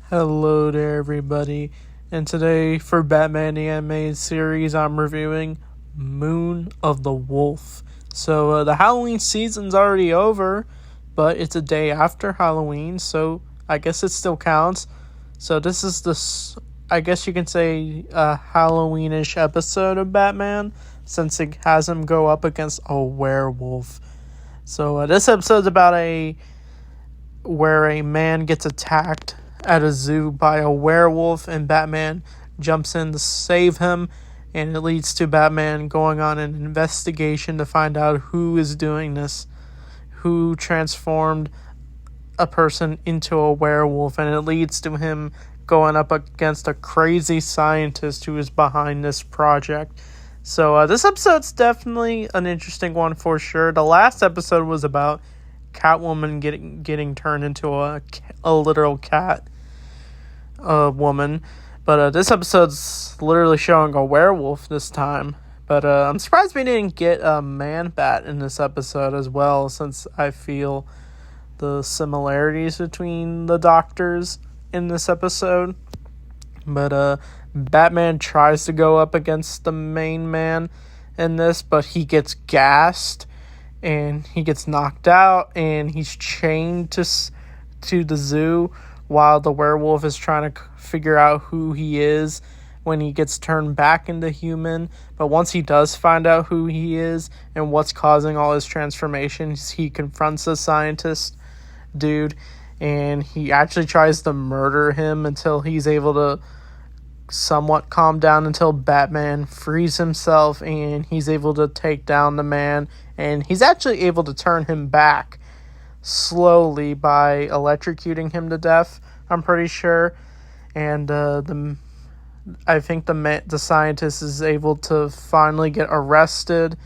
Hello there, everybody. And today, for Batman the Animated Series, I'm reviewing Moon of the Wolf. So, the Halloween season's already over, but it's a day after Halloween, so I guess it still counts. So, this is I guess you can say, a Halloween-ish episode of Batman, since it has him go up against a werewolf. So, this episode's about where a man gets attacked at a zoo by a werewolf, and Batman jumps in to save him, and it leads to Batman going on an investigation to find out who is doing this, who transformed a person into a werewolf, and it leads to him going up against a crazy scientist who is behind this project. So this episode's definitely an interesting one for sure. The last episode was about Catwoman getting turned into a literal cat woman, but this episode's literally showing a werewolf this time. But I'm surprised we didn't get a Man-Bat in this episode as well, since I feel the similarities between the doctors in this episode. But Batman tries to go up against the main man in this, but he gets gassed and he gets knocked out, and he's chained to the zoo while the werewolf is trying to figure out who he is when he gets turned back into human. But once he does find out who he is and what's causing all his transformations, he confronts the scientist dude, and he actually tries to murder him until he's able to somewhat calm down, until Batman frees himself and he's able to take down the man, and he's actually able to turn him back slowly by electrocuting him to death, I'm pretty sure. And I think the scientist is able to finally get arrested,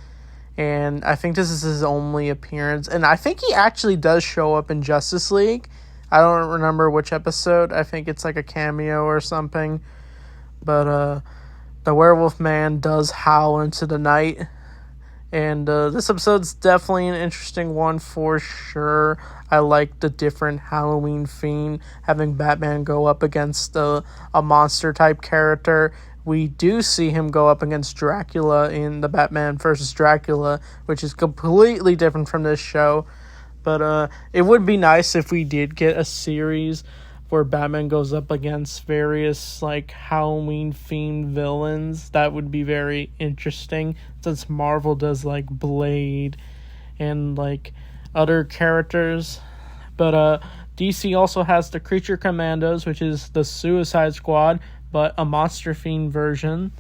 and I think this is his only appearance, and I think he actually does show up in Justice League. I don't remember which episode. I think it's like a cameo or something. But the werewolf man does howl into the night. And this episode's definitely an interesting one for sure. I like the different Halloween theme, having Batman go up against a monster-type character. We do see him go up against Dracula in the Batman vs. Dracula, which is completely different from this show. But it would be nice if we did get a series where Batman goes up against various Halloween-themed villains. That would be very interesting, since Marvel does Blade and other characters. But DC also has the Creature Commandos, which is the Suicide Squad, but a monster-themed version.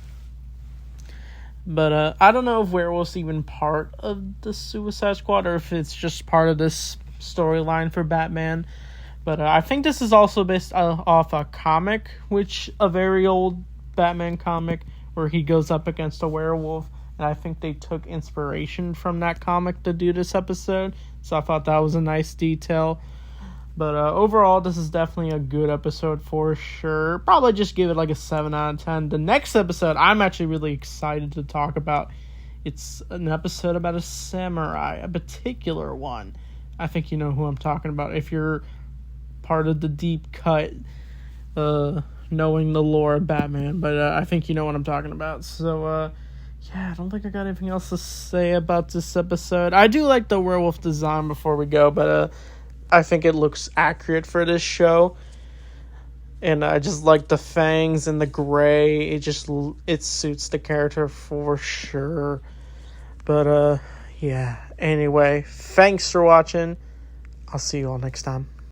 But I don't know if Werewolf's even part of the Suicide Squad, or if it's just part of this storyline for Batman. But I think this is also based off a comic, a very old Batman comic, where he goes up against a werewolf. And I think they took inspiration from that comic to do this episode. So I thought that was a nice detail. But overall, this is definitely a good episode for sure. Probably just give it a 7 out of 10. The next episode, I'm actually really excited to talk about. It's an episode about a samurai, a particular one. I think you know who I'm talking about. If you're part of the deep cut, knowing the lore of Batman, but I think you know what I'm talking about. So I don't think I got anything else to say about this episode. I do like the werewolf design before we go, but I think it looks accurate for this show, and I just like the fangs and the gray. It suits the character for sure. But anyway, thanks for watching. I'll see you all next time.